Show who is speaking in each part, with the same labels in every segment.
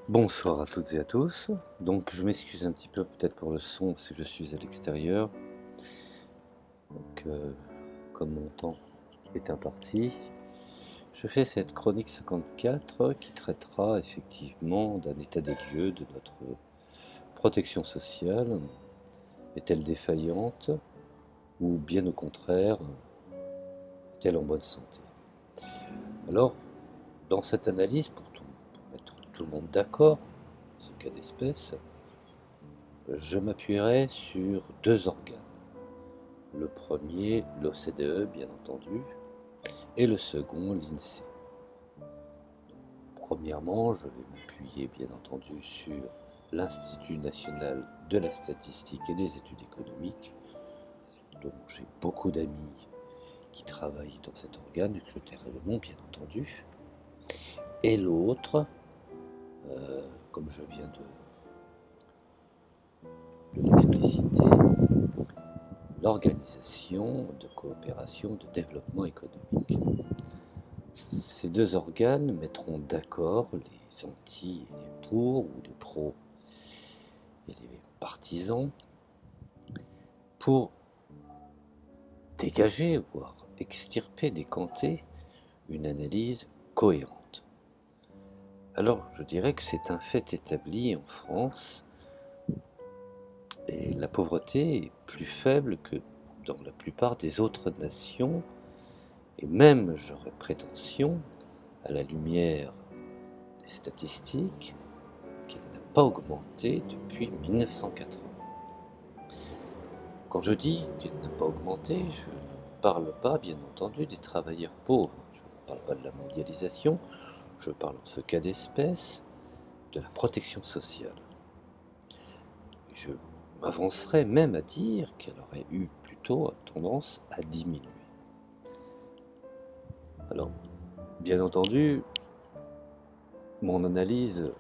Speaker 1: Bonsoir à toutes et à tous. Donc je m'excuse un petit peu peut-être pour le son parce que je suis à l'extérieur. Donc comme mon temps est imparti, je fais cette chronique 54 qui traitera effectivement d'un état des lieux de notre protection sociale. Est-elle défaillante ou bien au contraire est-elle en bonne santé? Alors dans cette analyse, pour mettre tout le monde d'accord, ce cas d'espèce, je m'appuierai sur deux organes. Le premier, l'OCDE, bien entendu, et le second, l'INSEE. Premièrement, je vais m'appuyer, bien entendu, sur l'Institut national de la statistique et des études économiques, dont j'ai beaucoup d'amis qui travaillent dans cet organe, et que je tairai le nom, bien entendu. Et l'autre, comme je viens de l'expliciter, l'Organisation de coopération de développement économique. Ces deux organes mettront d'accord les anti et les pour, ou les pros et les partisans, pour dégager, voire extirper, décanter une analyse cohérente. Alors, je dirais que c'est un fait établi en France, et la pauvreté est plus faible que dans la plupart des autres nations, et même, j'aurais prétention, à la lumière des statistiques, qu'elle n'a pas augmenté depuis 1980. Quand je dis qu'elle n'a pas augmenté, je ne parle pas, bien entendu, des travailleurs pauvres. Je ne parle pas de la mondialisation, je parle en ce cas d'espèce de la protection sociale. Je m'avancerais même à dire qu'elle aurait eu plutôt tendance à diminuer. Alors, bien entendu, mon analyse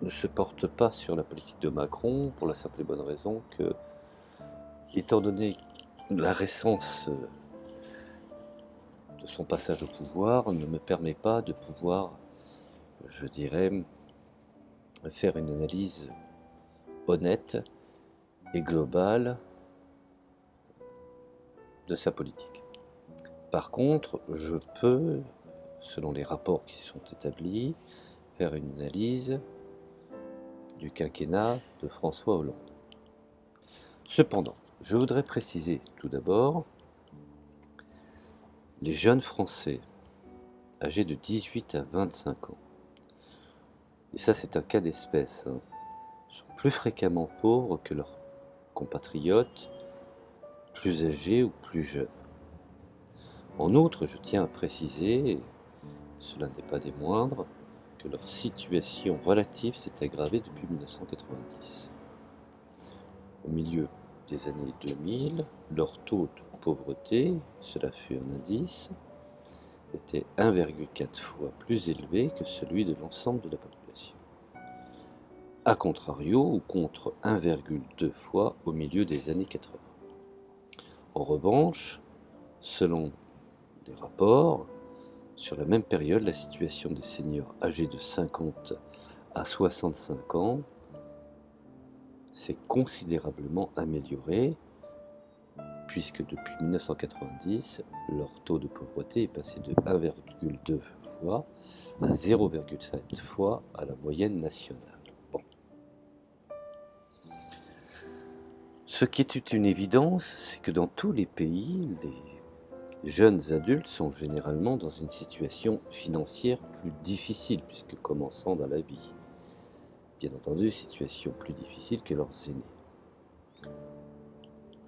Speaker 1: ne se porte pas sur la politique de Macron pour la simple et bonne raison que, étant donné la récence de son passage au pouvoir, ne me permet pas de pouvoir, je dirais, faire une analyse honnête et globale de sa politique. Par contre, je peux, selon les rapports qui sont établis, faire une analyse du quinquennat de François Hollande. Cependant, je voudrais préciser tout d'abord, les jeunes Français âgés de 18 à 25 ans, et ça c'est un cas d'espèce, sont plus fréquemment pauvres que leurs compatriotes plus âgés ou plus jeunes. En outre, je tiens à préciser, et cela n'est pas des moindres, que leur situation relative s'est aggravée depuis 1990. Au milieu des années 2000, leur taux de pauvreté, cela fut un indice, était 1,4 fois plus élevé que celui de l'ensemble de la population. A contrario, ou contre 1,2 fois au milieu des années 80. En revanche, selon des rapports, sur la même période, la situation des seniors âgés de 50 à 65 ans s'est considérablement améliorée, puisque depuis 1990, leur taux de pauvreté est passé de 1,2 fois à 0,7 fois à la moyenne nationale. Bon. Ce qui est une évidence, c'est que dans tous les pays, les jeunes adultes sont généralement dans une situation financière plus difficile, puisque commençant dans la vie. Bien entendu, situation plus difficile que leurs aînés.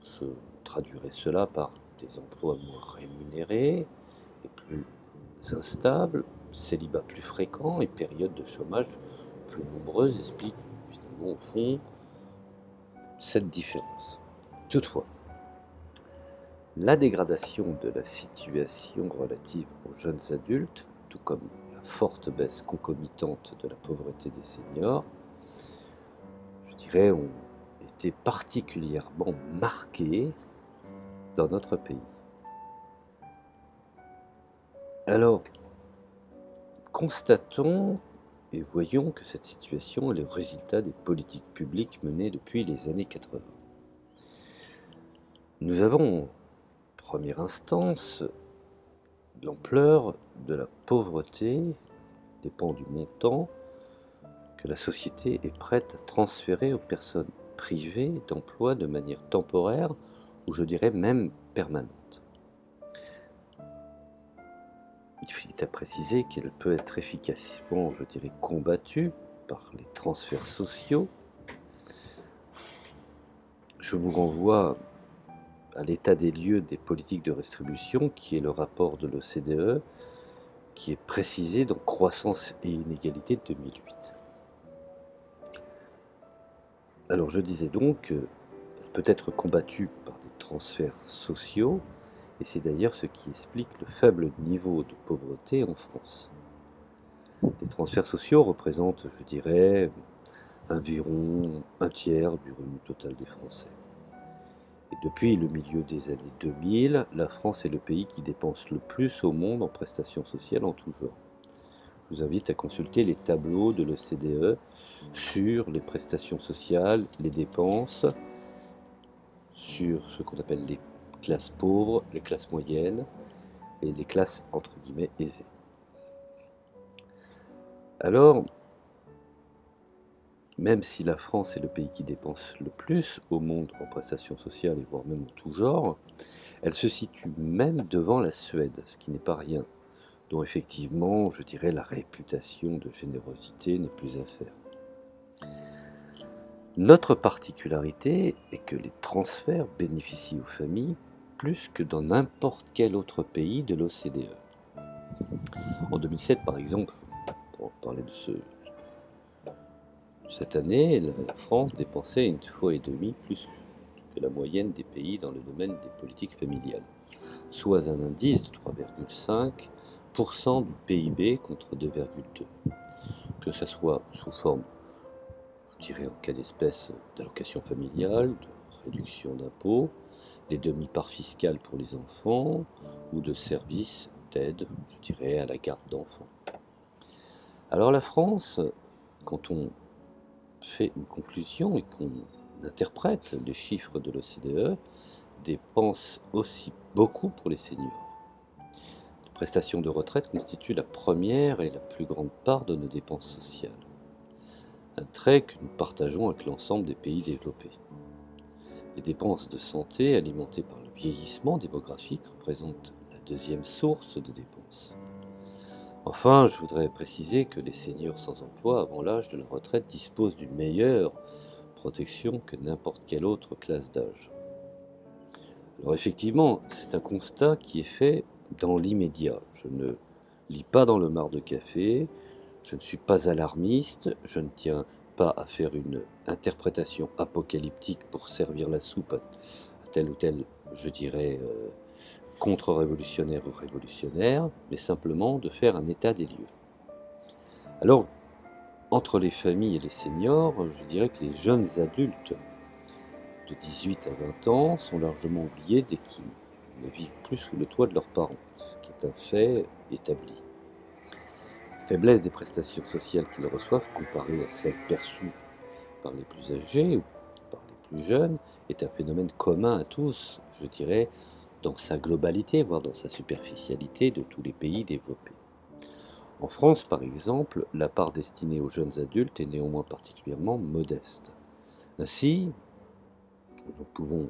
Speaker 1: Je traduirais cela par des emplois moins rémunérés et plus instables, célibat plus fréquent et périodes de chômage plus nombreuses expliquent finalement au fond cette différence. Toutefois, la dégradation de la situation relative aux jeunes adultes, tout comme la forte baisse concomitante de la pauvreté des seniors, je dirais, ont été particulièrement marquées dans notre pays. Alors, constatons et voyons que cette situation est le résultat des politiques publiques menées depuis les années 80. Nous avons, en première instance, l'ampleur de la pauvreté dépend du montant que la société est prête à transférer aux personnes privées d'emploi de manière temporaire ou je dirais même permanente. Il est à préciser qu'elle peut être efficacement, je dirais, combattue par les transferts sociaux. Je vous renvoie à l'état des lieux des politiques de redistribution, qui est le rapport de l'OCDE, qui est précisé dans Croissance et inégalité de 2008. Alors je disais donc qu'elle peut être combattue par des transferts sociaux, et c'est d'ailleurs ce qui explique le faible niveau de pauvreté en France. Les transferts sociaux représentent, je dirais, environ un tiers du revenu total des Français. Et depuis le milieu des années 2000, la France est le pays qui dépense le plus au monde en prestations sociales en tout genre. Je vous invite à consulter les tableaux de l'OCDE sur les prestations sociales, les dépenses, sur ce qu'on appelle les classes pauvres, les classes moyennes et les classes entre guillemets aisées. Alors, même si la France est le pays qui dépense le plus au monde en prestations sociales et voire même en tout genre, elle se situe même devant la Suède, ce qui n'est pas rien, dont effectivement, je dirais, la réputation de générosité n'est plus à faire. Notre particularité est que les transferts bénéficient aux familles plus que dans n'importe quel autre pays de l'OCDE. En 2007, par exemple, pour parler de cette année, la France dépensait une fois et demie plus que la moyenne des pays dans le domaine des politiques familiales, soit un indice de 3,5% du PIB contre 2,2%. Que ce soit sous forme, je dirais en cas d'espèce, d'allocation familiale, de réduction d'impôts, les demi-parts fiscales pour les enfants, ou de services d'aide, je dirais, à la garde d'enfants. Alors la France, quand on fait une conclusion et qu'on interprète les chiffres de l'OCDE, dépense aussi beaucoup pour les seniors. Les prestations de retraite constituent la première et la plus grande part de nos dépenses sociales. Un trait que nous partageons avec l'ensemble des pays développés. Les dépenses de santé alimentées par le vieillissement démographique représentent la deuxième source de dépenses. Enfin, je voudrais préciser que les seniors sans emploi avant l'âge de la retraite disposent d'une meilleure protection que n'importe quelle autre classe d'âge. Alors effectivement, c'est un constat qui est fait dans l'immédiat. Je ne lis pas dans le mar de café, je ne suis pas alarmiste, je ne tiens pas à faire une interprétation apocalyptique pour servir la soupe à tel ou tel, je dirais, contre-révolutionnaire ou révolutionnaire, mais simplement de faire un état des lieux. Alors, entre les familles et les seniors, je dirais que les jeunes adultes de 18 à 20 ans sont largement oubliés dès qu'ils ne vivent plus sous le toit de leurs parents, ce qui est un fait établi. La faiblesse des prestations sociales qu'ils reçoivent comparée à celles perçues par les plus âgés ou par les plus jeunes est un phénomène commun à tous, je dirais, dans sa globalité, voire dans sa superficialité de tous les pays développés. En France, par exemple, la part destinée aux jeunes adultes est néanmoins particulièrement modeste. Ainsi, nous pouvons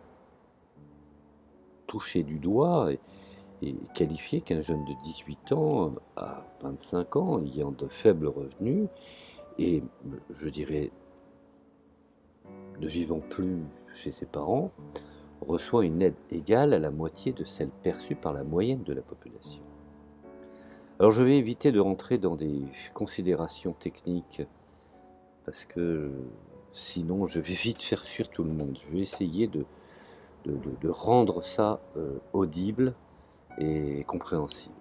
Speaker 1: toucher du doigt et qualifier qu'un jeune de 18 ans à 25 ans ayant de faibles revenus et, je dirais, ne vivant plus chez ses parents, reçoit une aide égale à la moitié de celle perçue par la moyenne de la population. Alors je vais éviter de rentrer dans des considérations techniques parce que sinon je vais vite faire fuir tout le monde. Je vais essayer de rendre ça audible et compréhensible.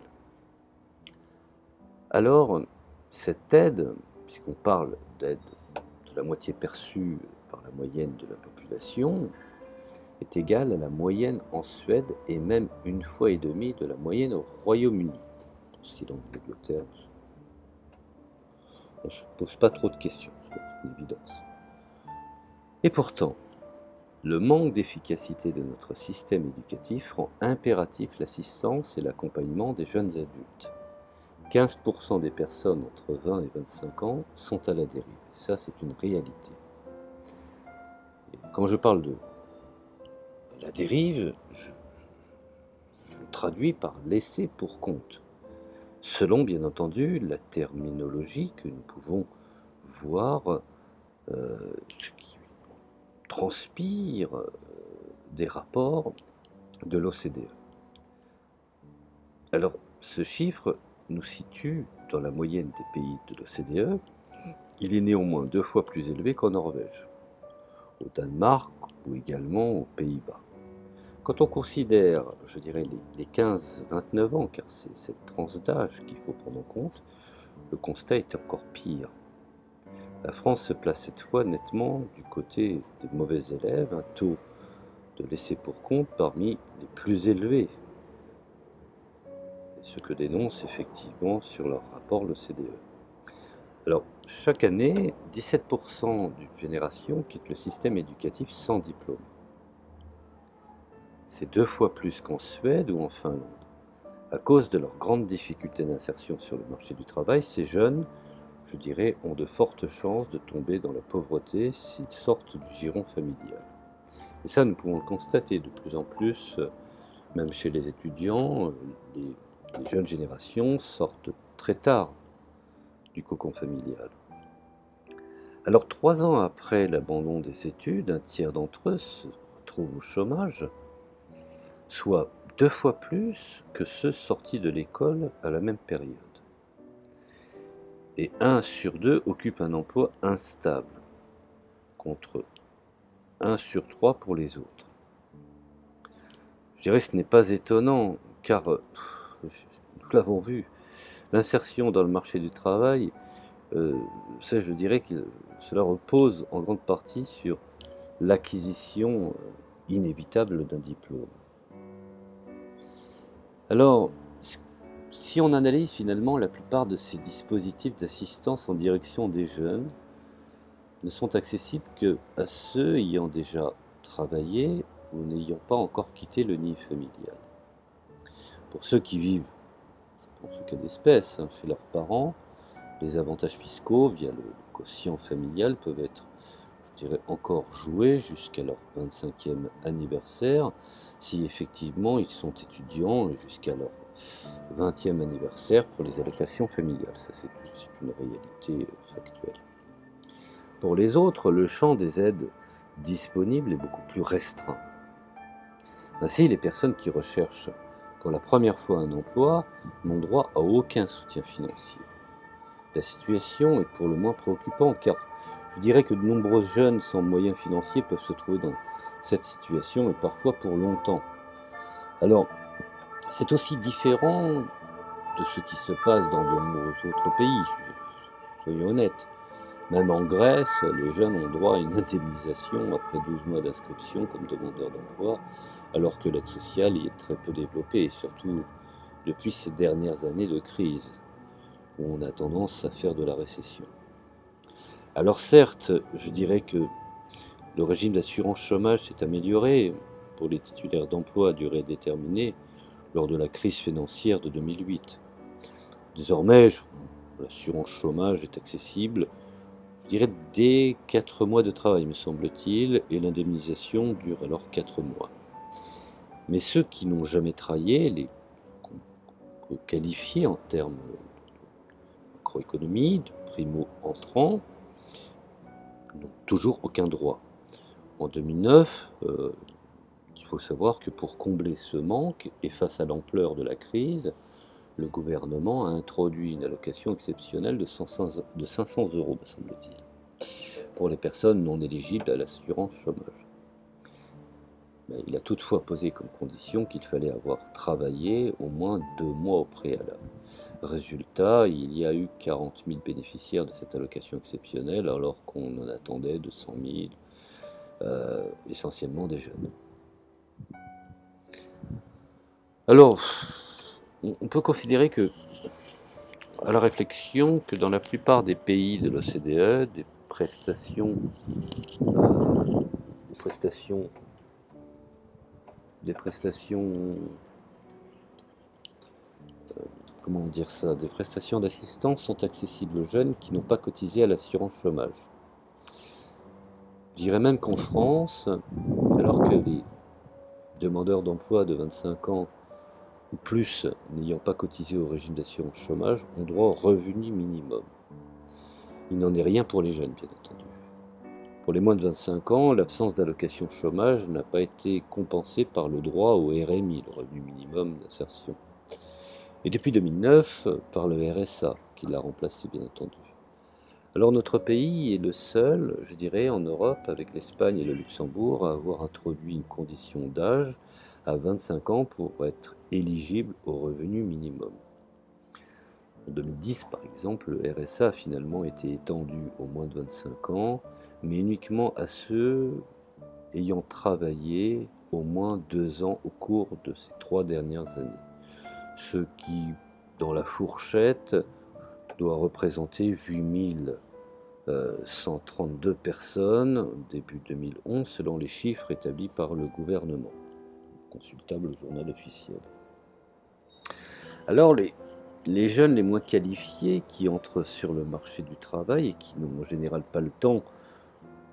Speaker 1: Alors, cette aide, puisqu'on parle d'aide de la moitié perçue par la moyenne de la population, est égale à la moyenne en Suède et même une fois et demie de la moyenne au Royaume-Uni. Pour ce qui est donc de l'Angleterre, On ne se pose pas trop de questions, c'est une évidence. Et pourtant, le manque d'efficacité de notre système éducatif rend impératif l'assistance et l'accompagnement des jeunes adultes. 15% des personnes entre 20 et 25 ans sont à la dérive. Et ça, c'est une réalité. Et quand je parle de la dérive, je traduis par laisser pour compte, selon bien entendu la terminologie que nous pouvons voir, ce qui transpire des rapports de l'OCDE. Alors, ce chiffre nous situe dans la moyenne des pays de l'OCDE. Il est néanmoins 2 fois plus élevé qu'en Norvège, au Danemark ou également aux Pays-Bas. Quand on considère, je dirais, les 15-29 ans, car c'est cette tranche d'âge qu'il faut prendre en compte, le constat est encore pire. La France se place cette fois nettement du côté des mauvais élèves, un taux de laisser pour compte parmi les plus élevés, ce que dénonce effectivement sur leur rapport l'OCDE. Alors, chaque année, 17% d'une génération quitte le système éducatif sans diplôme. C'est 2 fois plus qu'en Suède ou en Finlande. À cause de leurs grandes difficultés d'insertion sur le marché du travail, ces jeunes, je dirais, ont de fortes chances de tomber dans la pauvreté s'ils sortent du giron familial. Et ça, nous pouvons le constater de plus en plus, même chez les étudiants, les jeunes générations sortent très tard du cocon familial. Alors 3 ans après l'abandon des études, un tiers d'entre eux se retrouvent au chômage, soit 2 fois plus que ceux sortis de l'école à la même période. Et 1 sur 2 occupe un emploi instable, contre 1 sur 3 pour les autres. Je dirais que ce n'est pas étonnant, car, nous l'avons vu, l'insertion dans le marché du travail, ça je dirais que cela repose en grande partie sur l'acquisition inévitable d'un diplôme. Alors, si on analyse finalement la plupart de ces dispositifs d'assistance en direction des jeunes, ne sont accessibles qu'à ceux ayant déjà travaillé ou n'ayant pas encore quitté le nid familial. Pour ceux qui vivent, je pense au cas d'espèce, chez leurs parents, les avantages fiscaux via le quotient familial peuvent être, je dirais, encore joués jusqu'à leur 25e anniversaire, si effectivement ils sont étudiants, et jusqu'à leur 20e anniversaire pour les allocations familiales. Ça, c'est une réalité factuelle. Pour les autres, le champ des aides disponibles est beaucoup plus restreint. Ainsi, les personnes qui recherchent pour la première fois un emploi n'ont droit à aucun soutien financier. La situation est pour le moins préoccupante, car je dirais que de nombreux jeunes sans moyens financiers peuvent se trouver dans cette situation, et parfois pour longtemps. Alors, c'est aussi différent de ce qui se passe dans de nombreux autres pays, soyons honnêtes. Même en Grèce, les jeunes ont droit à une indemnisation après 12 mois d'inscription comme demandeurs d'emploi, alors que l'aide sociale y est très peu développée, et surtout depuis ces dernières années de crise, où on a tendance à faire de la récession. Alors certes, je dirais que le régime d'assurance chômage s'est amélioré pour les titulaires d'emploi à durée déterminée lors de la crise financière de 2008. Désormais, l'assurance chômage est accessible, je dirais, dès 4 mois de travail, me semble-t-il, et l'indemnisation dure alors 4 mois. Mais ceux qui n'ont jamais travaillé, qu'on peut qualifier en termes de macroéconomie, de primo-entrants, n'ont toujours aucun droit. En 2009, il faut savoir que pour combler ce manque, et face à l'ampleur de la crise, le gouvernement a introduit une allocation exceptionnelle de 500 euros, me semble-t-il, pour les personnes non éligibles à l'assurance chômage. Mais il a toutefois posé comme condition qu'il fallait avoir travaillé au moins 2 mois au préalable. Résultat, il y a eu 40 000 bénéficiaires de cette allocation exceptionnelle, alors qu'on en attendait 200 000, essentiellement des jeunes. Alors, on peut considérer que à la réflexion que dans la plupart des pays de l'OCDE, euh, des prestations, des prestations, comment dire ça, des prestations d'assistance sont accessibles aux jeunes qui n'ont pas cotisé à l'assurance chômage. Je dirais même qu'en France, alors que les demandeurs d'emploi de 25 ans ou plus n'ayant pas cotisé au régime d'assurance chômage ont droit au revenu minimum. Il n'en est rien pour les jeunes, bien entendu. Pour les moins de 25 ans, l'absence d'allocation chômage n'a pas été compensée par le droit au RMI, le revenu minimum d'insertion. Et depuis 2009, par le RSA, qui l'a remplacé, bien entendu. Alors notre pays est le seul, je dirais, en Europe, avec l'Espagne et le Luxembourg, à avoir introduit une condition d'âge à 25 ans pour être éligible au revenu minimum. En 2010, par exemple, le RSA a finalement été étendu aux moins de 25 ans, mais uniquement à ceux ayant travaillé au moins 2 ans au cours de ces 3 dernières années. Ce qui, dans la fourchette, doit représenter 8132 personnes début 2011, selon les chiffres établis par le gouvernement, consultable au journal officiel. Alors les jeunes les moins qualifiés qui entrent sur le marché du travail et qui n'ont en général pas le temps,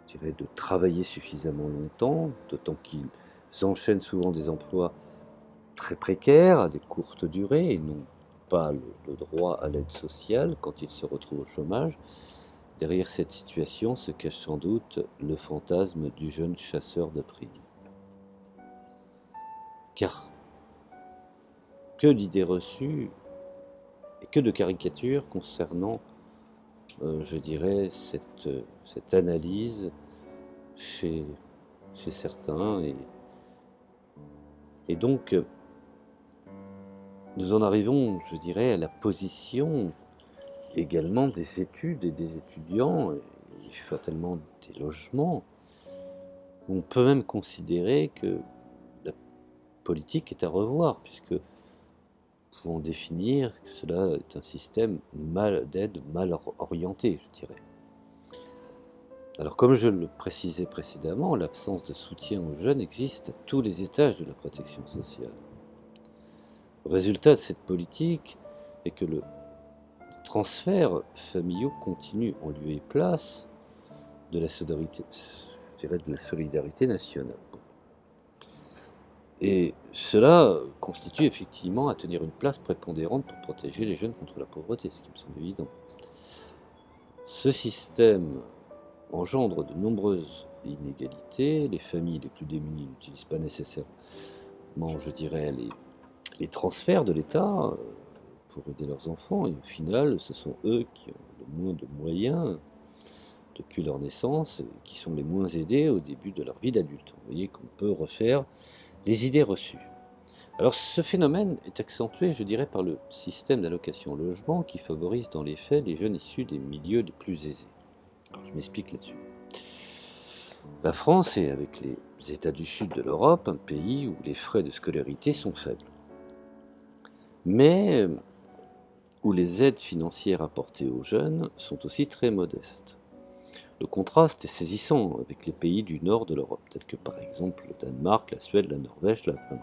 Speaker 1: je dirais, de travailler suffisamment longtemps, d'autant qu'ils enchaînent souvent des emplois très précaires, à des courtes durées, et n'ont pas le droit à l'aide sociale quand ils se retrouvent au chômage. Derrière cette situation se cache sans doute le fantasme du jeune chasseur de primes. Car que d'idées reçues et que de caricatures concernant, je dirais, cette analyse chez certains. Et donc, nous en arrivons, je dirais, à la position également des études et des étudiants, et fatalement des logements. On peut même considérer que la politique est à revoir, puisque nous pouvons définir que cela est un système d'aide mal orienté, je dirais. Alors, comme je le précisais précédemment, l'absence de soutien aux jeunes existe à tous les étages de la protection sociale. Le résultat de cette politique est que le transferts familiaux continuent en lieu et place de la solidarité, je dirais de la solidarité nationale. Et cela constitue effectivement à tenir une place prépondérante pour protéger les jeunes contre la pauvreté, ce qui me semble évident. Ce système engendre de nombreuses inégalités. Les familles les plus démunies n'utilisent pas nécessairement, je dirais, les transferts de l'État pour aider leurs enfants, et au final, ce sont eux qui ont le moins de moyens depuis leur naissance, et qui sont les moins aidés au début de leur vie d'adulte. Vous voyez qu'on peut refaire les idées reçues. Alors ce phénomène est accentué, je dirais, par le système d'allocation logement qui favorise dans les faits les jeunes issus des milieux les plus aisés. Alors, je m'explique là-dessus. La France est, avec les États du Sud de l'Europe, un pays où les frais de scolarité sont faibles, mais où les aides financières apportées aux jeunes sont aussi très modestes. Le contraste est saisissant avec les pays du nord de l'Europe, tels que par exemple le Danemark, la Suède, la Norvège, la Finlande,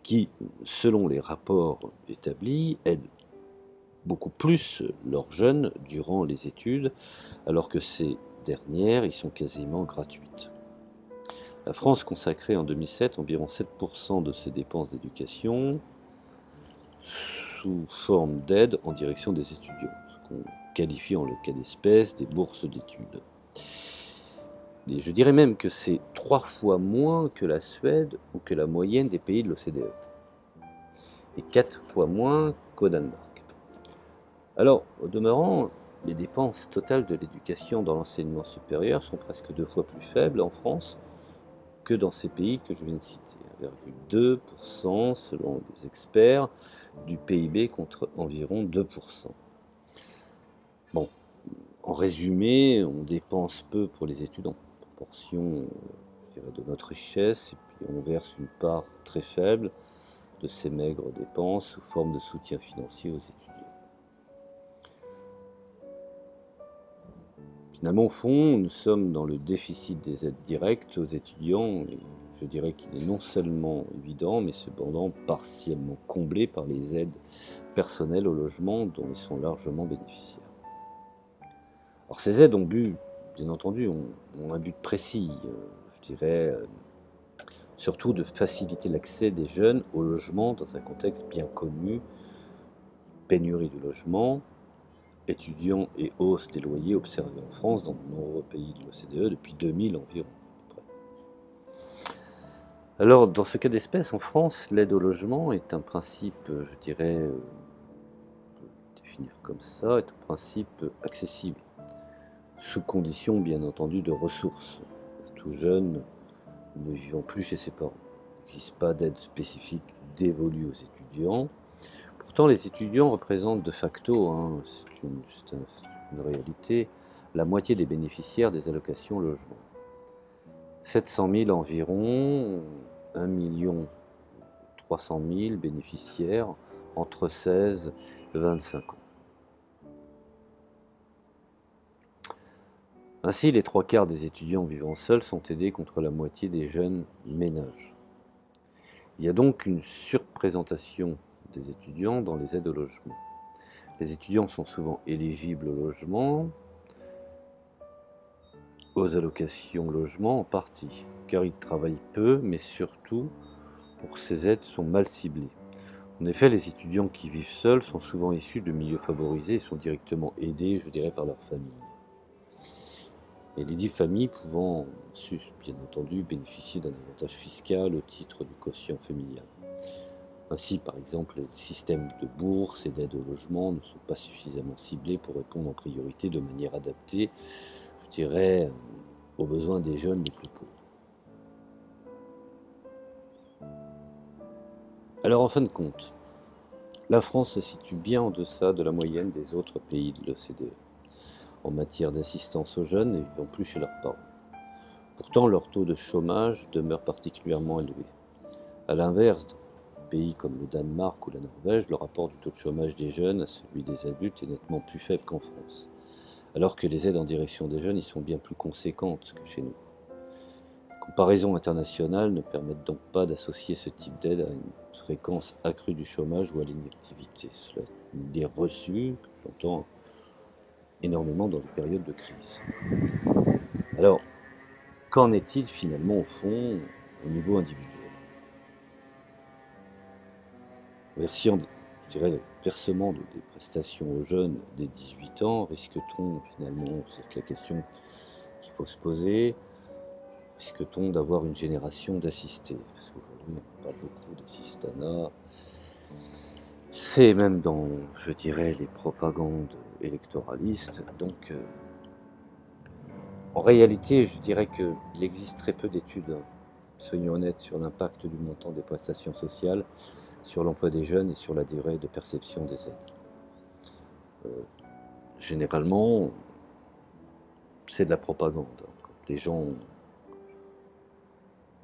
Speaker 1: qui, selon les rapports établis, aident beaucoup plus leurs jeunes durant les études, alors que ces dernières y sont quasiment gratuites. La France consacrait en 2007 environ 7% de ses dépenses d'éducation sous forme d'aide en direction des étudiants, ce qu'on qualifie en le cas d'espèce des bourses d'études. Et je dirais même que c'est 3 fois moins que la Suède ou que la moyenne des pays de l'OCDE, et 4 fois moins qu'au Danemark. Alors, au demeurant, les dépenses totales de l'éducation dans l'enseignement supérieur sont presque 2 fois plus faibles en France que dans ces pays que je viens de citer, 1,2% selon les experts du PIB contre environ 2%. Bon, en résumé, on dépense peu pour les études en proportion, je dirais, de notre richesse, et puis on verse une part très faible de ces maigres dépenses sous forme de soutien financier aux étudiants. Finalement, au fond, nous sommes dans le déficit des aides directes aux étudiants, et je dirais qu'il est non seulement évident, mais cependant partiellement comblé par les aides personnelles au logement dont ils sont largement bénéficiaires. Alors ces aides bien entendu, ont un but précis, je dirais, surtout de faciliter l'accès des jeunes au logement dans un contexte bien connu, pénurie du logement, étudiants et hausse des loyers observés en France dans de nombreux pays de l'OCDE depuis 2000 environ. Alors, dans ce cas d'espèce, en France, l'aide au logement est un principe, je dirais, on peut le définir comme ça, est un principe accessible, sous condition bien entendu de ressources. Tout jeune ne vivant plus chez ses parents. Il n'existe pas d'aide spécifique dévolue aux étudiants. Pourtant, les étudiants représentent de facto, c'est une réalité, la moitié des bénéficiaires des allocations logement. 700 000 environ, 1 300 000 bénéficiaires entre 16 et 25 ans. Ainsi, les 3/4 des étudiants vivant seuls sont aidés contre la moitié des jeunes ménages. Il y a donc une surprésentation des étudiants dans les aides au logement. Les étudiants sont souvent éligibles au logement, aux allocations logement en partie, car ils travaillent peu, mais surtout, pour ces aides sont mal ciblées. En effet, les étudiants qui vivent seuls sont souvent issus de milieux favorisés et sont directement aidés, je dirais, par leur famille. Et les 10 familles pouvant, bien entendu, bénéficier d'un avantage fiscal au titre du quotient familial. Ainsi, par exemple, les systèmes de bourse et d'aide au logement ne sont pas suffisamment ciblés pour répondre en priorité de manière adaptée, je dirais, aux besoins des jeunes les plus pauvres. Alors, en fin de compte, la France se situe bien en deçà de la moyenne des autres pays de l'OCDE en matière d'assistance aux jeunes ne vivant plus chez leurs parents. Pourtant, leur taux de chômage demeure particulièrement élevé. A l'inverse, dans des pays comme le Danemark ou la Norvège, le rapport du taux de chômage des jeunes à celui des adultes est nettement plus faible qu'en France, alors que les aides en direction des jeunes y sont bien plus conséquentes que chez nous. Les comparaisons internationales ne permettent donc pas d'associer ce type d'aide à une fréquence accrue du chômage ou à l'inactivité. Cela est une idée reçue que j'entends énormément dans les périodes de crise. Alors, qu'en est-il finalement au fond au niveau individuel? Je dirais, le versement des prestations aux jeunes dès 18 ans, risque-t-on finalement, c'est la question qu'il faut se poser, risque-t-on d'avoir une génération d'assistés? Parce qu'aujourd'hui on parle beaucoup d'assistanat, c'est même dans, je dirais, les propagandes électoralistes, donc en réalité, je dirais qu'il existe très peu d'études, soyons honnêtes, sur l'impact du montant des prestations sociales, sur l'emploi des jeunes et sur la durée de perception des aides. Généralement, c'est de la propagande. Quand les gens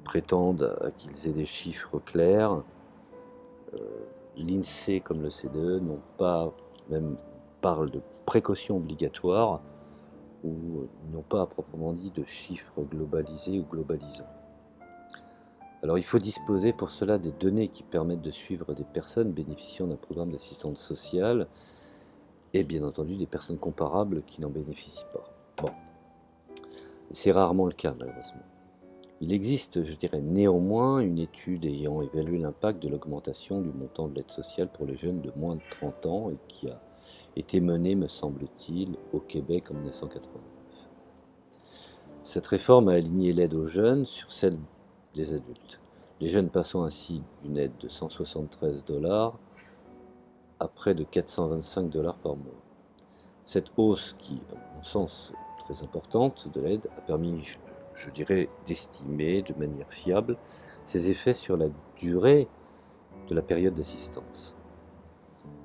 Speaker 1: prétendent qu'ils aient des chiffres clairs, l'INSEE comme le CDE n'ont pas, même parlent de précautions obligatoires, ou n'ont pas à proprement dit de chiffres globalisés ou globalisants. Alors il faut disposer pour cela des données qui permettent de suivre des personnes bénéficiant d'un programme d'assistance sociale et bien entendu des personnes comparables qui n'en bénéficient pas. Bon, c'est rarement le cas malheureusement. Il existe, je dirais néanmoins, une étude ayant évalué l'impact de l'augmentation du montant de l'aide sociale pour les jeunes de moins de 30 ans et qui a été menée, me semble-t-il, au Québec en 1989. Cette réforme a aligné l'aide aux jeunes sur celle des adultes, les jeunes passant ainsi d'une aide de 173 $ à près de 425 $ par mois. Cette hausse qui, à mon sens, très importante de l'aide, a permis, je dirais, d'estimer de manière fiable ses effets sur la durée de la période d'assistance.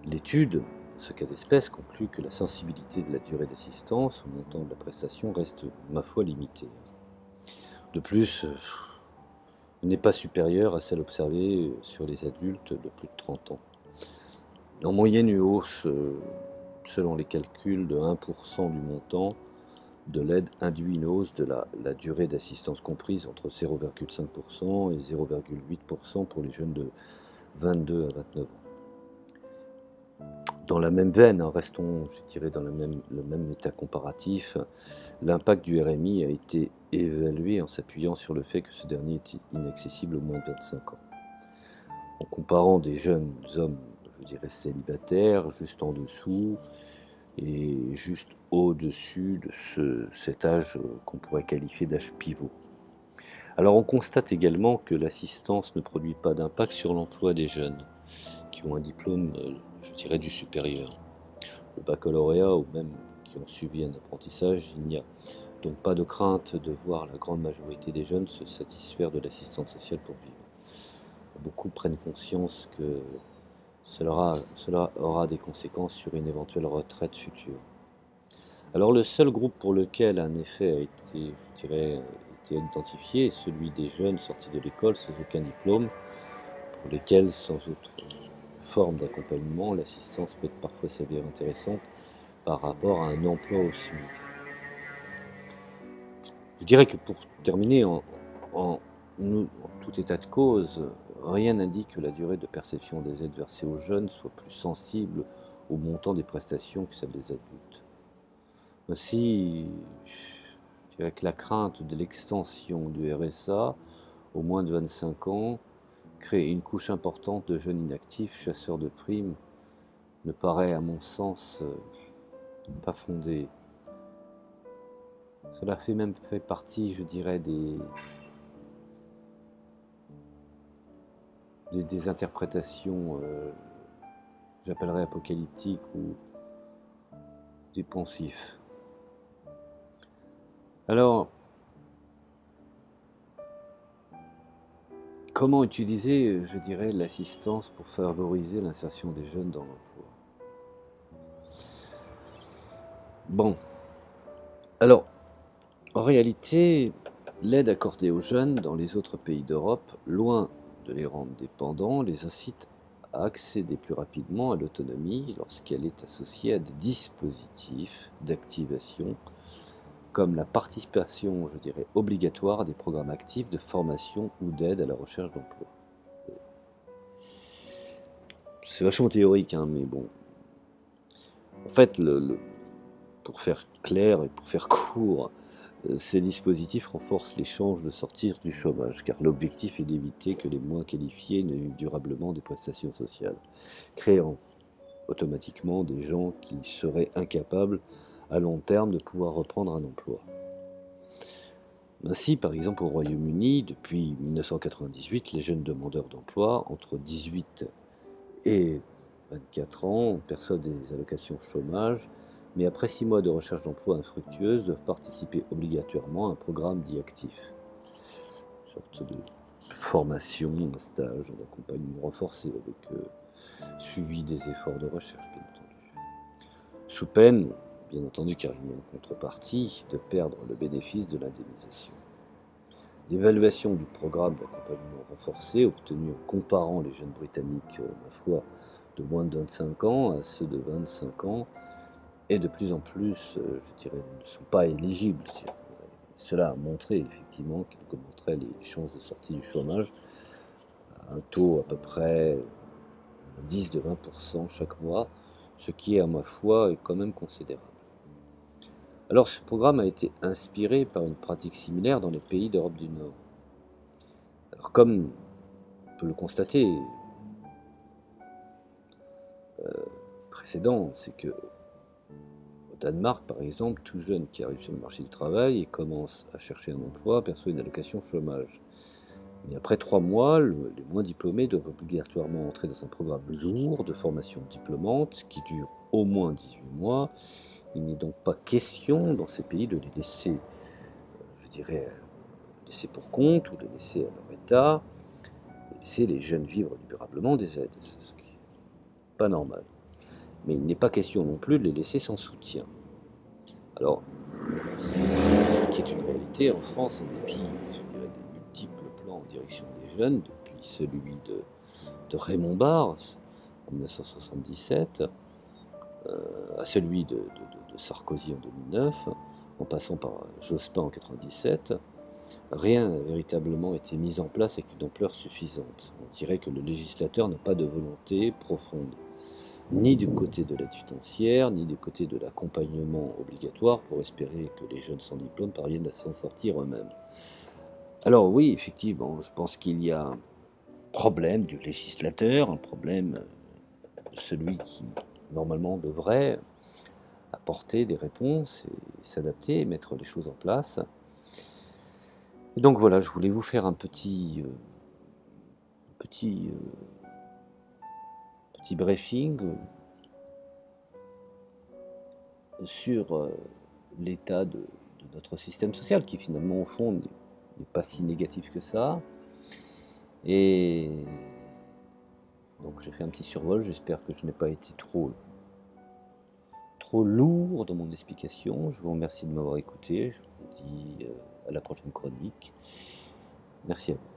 Speaker 1: L'étude, dans ce cas d'espèce, conclut que la sensibilité de la durée d'assistance au montant de la prestation reste, ma foi, limitée. De plus, n'est pas supérieure à celle observée sur les adultes de plus de 30 ans. En moyenne, une hausse, selon les calculs, de 1% du montant de l'aide induit une hausse de la durée d'assistance comprise entre 0,5% et 0,8% pour les jeunes de 22 à 29 ans. Dans la même veine, restons, je dirais, dans le même état comparatif, l'impact du RMI a été évalué en s'appuyant sur le fait que ce dernier est inaccessible aux moins de 25 ans. En comparant des jeunes hommes, je dirais célibataires, juste en dessous, et juste au-dessus de cet âge qu'on pourrait qualifier d'âge pivot. Alors on constate également que l'assistance ne produit pas d'impact sur l'emploi des jeunes qui ont un diplôme, je dirais, du supérieur, au baccalauréat ou même qui ont suivi un apprentissage. Il n'y a donc pas de crainte de voir la grande majorité des jeunes se satisfaire de l'assistance sociale pour vivre. Beaucoup prennent conscience que cela aura des conséquences sur une éventuelle retraite future. Alors le seul groupe pour lequel un effet a été, je dirais, été identifié est celui des jeunes sortis de l'école sans aucun diplôme, pour lesquels, sans autre forme d'accompagnement, l'assistance peut parfois s'avérer intéressante par rapport à un emploi au SMIC. Je dirais que pour terminer, en tout état de cause, rien n'indique que la durée de perception des aides versées aux jeunes soit plus sensible au montant des prestations que celle des adultes. Ainsi, je dirais que la crainte de l'extension du RSA aux moins de 25 ans crée une couche importante de jeunes inactifs, chasseurs de primes, ne paraît à mon sens pas fondée. Cela fait partie, je dirais, des interprétations, j'appellerais apocalyptiques ou des pensifs. Alors, comment utiliser, je dirais, l'assistance pour favoriser l'insertion des jeunes dans l'emploi? Bon, alors, en réalité, l'aide accordée aux jeunes dans les autres pays d'Europe, loin de les rendre dépendants, les incite à accéder plus rapidement à l'autonomie lorsqu'elle est associée à des dispositifs d'activation comme la participation, je dirais, obligatoire à des programmes actifs de formation ou d'aide à la recherche d'emploi. C'est vachement théorique, hein, mais bon. En fait, pour faire clair et pour faire court, ces dispositifs renforcent les chances de sortir du chômage, car l'objectif est d'éviter que les moins qualifiés ne vivent durablement des prestations sociales, créant automatiquement des gens qui seraient incapables à long terme de pouvoir reprendre un emploi. Ainsi, par exemple, au Royaume-Uni, depuis 1998, les jeunes demandeurs d'emploi entre 18 et 24 ans perçoivent des allocations chômage, mais après 6 mois de recherche d'emploi infructueuse, doivent participer obligatoirement à un programme dit actif. Une sorte de formation, un stage, un accompagnement renforcé avec suivi des efforts de recherche, bien entendu. Sous peine, bien entendu, car il y a une contrepartie, de perdre le bénéfice de l'indemnisation. L'évaluation du programme d'accompagnement renforcé, obtenu en comparant les jeunes britanniques, ma foi, de moins de 25 ans à ceux de 25 ans, est de plus en plus, je dirais, ne sont pas éligibles. Cela a montré effectivement qu'il augmenterait les chances de sortie du chômage à un taux à peu près 10 de 20% chaque mois, ce qui, à ma foi, est quand même considérable. Alors ce programme a été inspiré par une pratique similaire dans les pays d'Europe du Nord. Alors comme on peut le constater, précédent, c'est que au Danemark, par exemple, tout jeune qui arrive sur le marché du travail et commence à chercher un emploi perçoit une allocation chômage. Mais après 3 mois, les moins diplômés doivent obligatoirement entrer dans un programme lourd de formation diplômante qui dure au moins 18 mois. Il n'est donc pas question dans ces pays de les laisser, je dirais, laisser pour compte ou de laisser à leur état, de laisser les jeunes vivre durablement des aides, ce qui n'est pas normal. Mais il n'est pas question non plus de les laisser sans soutien. Alors, ce qui est une réalité en France, en dépit, je dirais, des multiples plan en direction des jeunes, depuis celui de Raymond Barre en 1977, à celui de Sarkozy en 2009, en passant par Jospin en 1997, rien n'a véritablement été mis en place avec une ampleur suffisante. On dirait que le législateur n'a pas de volonté profonde, ni du côté de l'aide financière, ni du côté de l'accompagnement obligatoire pour espérer que les jeunes sans diplôme parviennent à s'en sortir eux-mêmes. Alors oui, effectivement, je pense qu'il y a un problème du législateur, un problème de celui qui normalement devrait apporter des réponses et s'adapter et mettre les choses en place. Et donc voilà, je voulais vous faire un petit briefing sur l'état de notre système social, qui finalement au fond n'est pas si négatif que ça. Et donc j'ai fait un petit survol, j'espère que je n'ai pas été trop lourd dans mon explication. Je vous remercie de m'avoir écouté, je vous dis à la prochaine chronique. Merci à vous.